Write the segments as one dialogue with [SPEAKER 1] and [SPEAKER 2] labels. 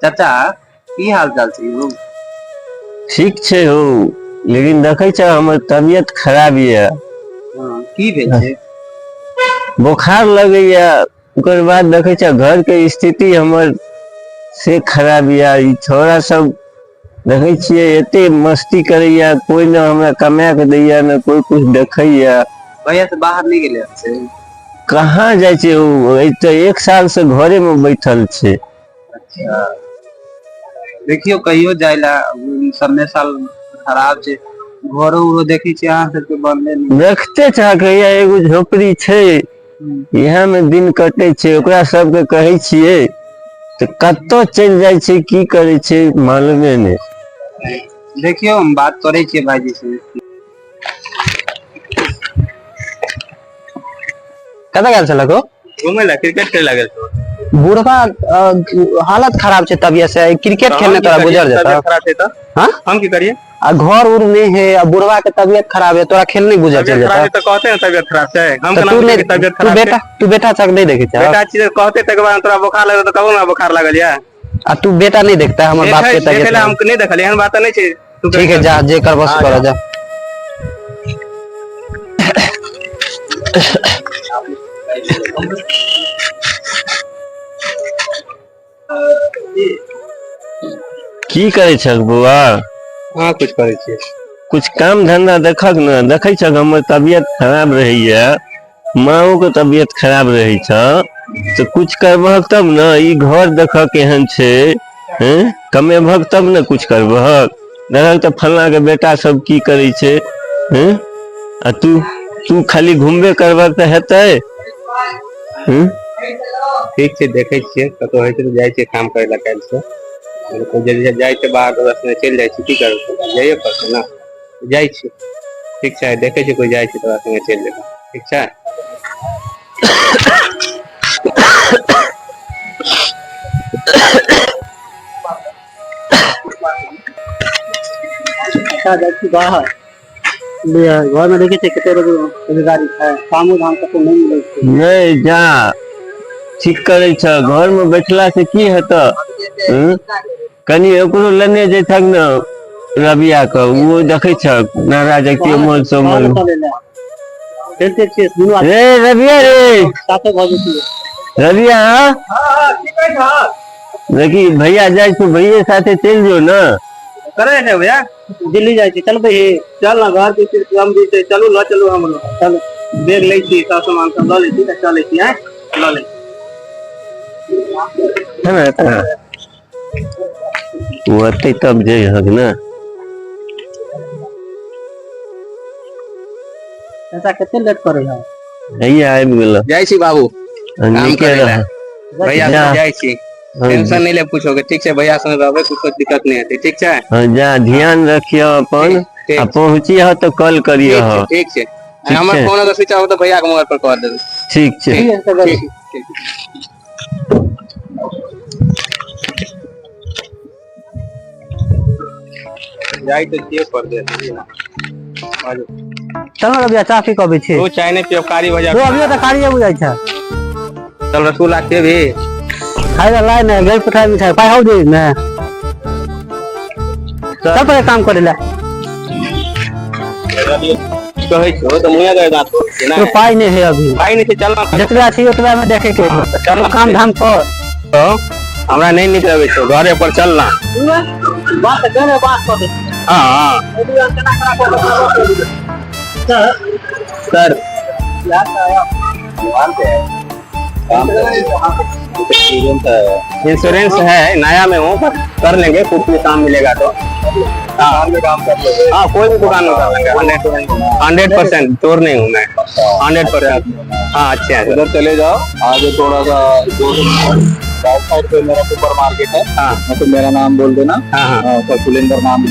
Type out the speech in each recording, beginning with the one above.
[SPEAKER 1] चाचा की हाल चाल छै यौ?
[SPEAKER 2] ठीक छै हो, लेकिन देखे छ हमर तबियत खराब ये।
[SPEAKER 1] की भेल छै?
[SPEAKER 2] बुखार लगैया, ओकर बाद देखे छ घर के स्थिति हमर से खराब ये। ई छोरा सब देखे छियै एते मस्ती करैया, कोई न हमरा कमा के दैया, न कोई कुछ देखैया।
[SPEAKER 1] भैया से बाहर नहीं गेले से?
[SPEAKER 2] कहाँ जाय छै ओ? तो 1 साल से घरे में बैठल छै।
[SPEAKER 1] अच्छा, देखियो कहियो जाइला, समय साल खराब छै। घरो उरो देखी छी अहाँ सबके बनले नहीं।
[SPEAKER 2] देखते छ कहिया एगो झोपड़ी छै, यहाँ में दिन कटे छै। ओकरा सबके कहे छियै तो कत्तो चल जाय छै, की करे छै मालूमे नहीं।
[SPEAKER 1] देखियो हम बात करे छियै भाईजी से।
[SPEAKER 3] कतऽ गेल छलक हो?
[SPEAKER 1] घूमे ला, क्रिकेट खेले गेल छौ।
[SPEAKER 3] बुढ़वा हालत खराब छै तबियत से, क्रिकेट खेलने तोरा गुजर जाता।
[SPEAKER 1] तबियत खराब छै तो
[SPEAKER 3] हां
[SPEAKER 1] हम की करिए?
[SPEAKER 3] आ घर उर नहीं है, अब बुढ़वा के तबियत खराब है, तोरा खेलने गुजर चल जाता।
[SPEAKER 1] तो कहते हैं तबियत खराब है, हम
[SPEAKER 3] तो
[SPEAKER 1] केना
[SPEAKER 3] तू नहीं,
[SPEAKER 1] तबियत
[SPEAKER 3] तू
[SPEAKER 1] खराब
[SPEAKER 3] बेटा, तू बेटा चक नहीं देखे छ?
[SPEAKER 1] बेटा चीज कहते तक बाद तोरा बुखार लगल तो कहू ना बुखार लगल या।
[SPEAKER 3] आ तू बेटा नहीं देखता हमर बाप के तबियत?
[SPEAKER 1] हम नहीं देखल, एहन बात नहीं छै।
[SPEAKER 3] ठीक है, जा जे करबस कर जा।
[SPEAKER 2] की करे छक बउआ?
[SPEAKER 1] हां कुछ करे छियै।
[SPEAKER 2] कुछ काम धंधा देखक न। देखे छक हमर तबियत खराब रहिया, माओ के तबियत खराब रही छ, तो कुछ करबहक तब न। ई घर देखक केहन छै, हैं? कमेबहक तब न कुछ करबहक। देखक तो फल्ला के बेटा सब की करे छै, हैं? आ तू खाली घूमबे करबहक त हेतै? हैं?
[SPEAKER 1] ठीक छै, देखे छियै कतो होय छै जाय छै काम करे ला काल से। जल्दी जाय छै बाहर तो बस चल जाय छै, की करब जाइए पड़ते ना। जाय छी, ठीक छै, देखे छी कोई जाय छै तो संगे चल जेबे, ठीक छै।
[SPEAKER 3] बाहर घर में देखे कते रोजगारी है, कामो धाम कतो नहीं मिले छै।
[SPEAKER 2] नहीं जा, ठीक करे छ। घर में बैठला से की हेता? कनी ओकरो लेने जैथक न रबिया के, वो देखे छ नाराज के मोल सोमल। रे रबिया रे,
[SPEAKER 3] साथे भ जेतिए
[SPEAKER 2] रबिया।
[SPEAKER 1] हां की कहै छ?
[SPEAKER 2] देखी भैया जाय छ, भैया साथे चल जो न।
[SPEAKER 1] करे है भैया
[SPEAKER 3] दिल्ली जाय छै, चल बे।
[SPEAKER 1] चल ना घर के काम भी छै, चलू ल चलू हम लोग। चल देख ले छी, सब सामान सब ल ले छी, चले छी हैं, ल ले।
[SPEAKER 2] वो अते तब जे हक ना।
[SPEAKER 3] ऐसा कते लेट करे है?
[SPEAKER 2] भैया आबि गेल।
[SPEAKER 1] जाय छी बाबू काम करे ला। भैया
[SPEAKER 2] जा।
[SPEAKER 1] जाय छी, टेंशन नहीं ले पूछोगे, ठीक है। भैया संग रहबे, कुछ दिक्कत नहीं है, ठीक है।
[SPEAKER 2] हाँ जा, ध्यान रखियो अपन। आ पहुंची हो तो कॉल करियो हो।
[SPEAKER 1] ठीक है। हमर फोन अगर स्विच ऑफ तो भैया के मोबाइल पर कर देबे।
[SPEAKER 2] ठीक छै।
[SPEAKER 1] ठीक। जाय तो दिए पर दे ना।
[SPEAKER 3] चल रबिया, चाय पी के आबै छी।
[SPEAKER 1] तू चाय नहीं पियो, कारी हो जा।
[SPEAKER 3] तू अभी तो कारिये बुझाय छ।
[SPEAKER 1] चल रसगुल्ला के भी
[SPEAKER 3] खाई ला लाइन है, गल पठाई मिठाई पाई हो दे ना। चल पर काम करे ला।
[SPEAKER 1] कहै छो तो मुया गए दांत ना।
[SPEAKER 3] तो पाई नहीं है अभी।
[SPEAKER 1] पाई नहीं, चल ना।
[SPEAKER 3] जतरा छी ओतरा में देखे के। चल काम धाम कर।
[SPEAKER 1] तो हमरा नहीं निकलबे छो, घरे पर चलना।
[SPEAKER 3] बात करे, बात कर दे।
[SPEAKER 1] हां सर इंश्योरेंस है, नया में हूँ, कर लेंगे, कुछ भी काम मिलेगा तो। हाँ कोई भी दुकान में कर लेंगे, 100%। चोर नहीं हूँ मैं, 100%। हाँ अच्छे हैं।
[SPEAKER 4] उधर चले जाओ, आगे थोड़ा सा बैक साइड पे मेरा सुपर मार्केट है।
[SPEAKER 1] हाँ
[SPEAKER 4] मतलब मेरा नाम बोल देना।
[SPEAKER 1] हाँ
[SPEAKER 4] तो सुलेंदर नाम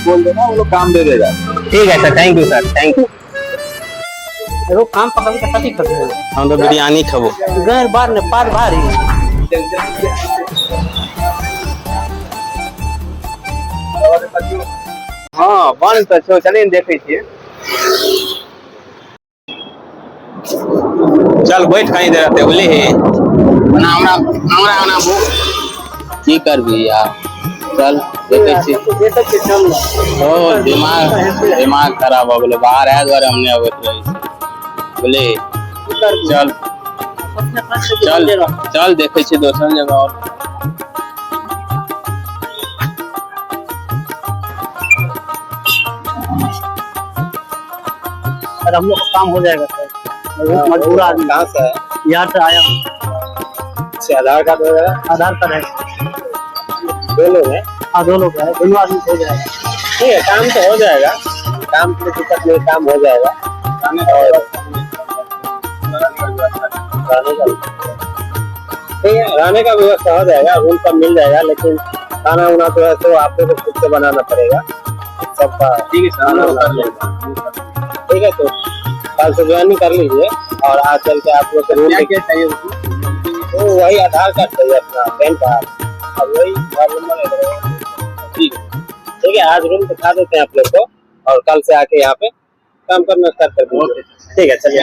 [SPEAKER 4] बोल देना, वो लोग काम दे देगा।
[SPEAKER 1] ठीक है sir, thank you sir, thank you.
[SPEAKER 3] रो काम पकड़ के कथि कर दे?
[SPEAKER 1] हम तो बिरयानी खाबो।
[SPEAKER 3] गैर बार ने पार भारी।
[SPEAKER 1] हाँ बंद तो छो, चलिए देखे छिए। चल बैठ कहीं देर रहते बोले हे ना, हमरा भूख की करबी यार, चल देखे छी।
[SPEAKER 3] दे सकते चल ना।
[SPEAKER 1] ओ दिमाग खराब हो गेलो, बाहर आए द्वारे हमने अबैत रही बोले चल चल चल देखे छी दोसर जगह और।
[SPEAKER 3] सर हम लोग का काम हो जाएगा सर, बहुत मजबूर आदमी।
[SPEAKER 4] कहाँ से है?
[SPEAKER 3] यहाँ से आया हूँ।
[SPEAKER 4] अच्छा, आधार कार्ड वगैरह
[SPEAKER 3] आधार कार्ड है।
[SPEAKER 4] 2 लोग हैं?
[SPEAKER 3] हाँ 2 लोग हैं, दोनों आदमी से हो जाएगा।
[SPEAKER 4] ठीक है, काम तो हो जाएगा, काम की दिक्कत नहीं, काम हो जाएगा। और ठीक है, रहने का व्यवस्था हो जाएगा, रूम सब मिल जाएगा, लेकिन खाना उना तो है तो आपको तो खुद से बनाना पड़ेगा सबका।
[SPEAKER 1] ठीक है सर,
[SPEAKER 4] ठीक है, तो कल से ज्वाइनिंग कर लीजिए और आज चल के आप लोग रूम
[SPEAKER 1] क्या चाहिए उसको?
[SPEAKER 4] तो वही आधार कार्ड चाहिए अपना, पैन कार्ड और वही मोबाइल नंबर। ठीक है, आज रूम दिखा देते हैं आप लोग को और कल से आके यहाँ पे काम करना स्टार्ट कर दीजिए। ठीक है, चलिए।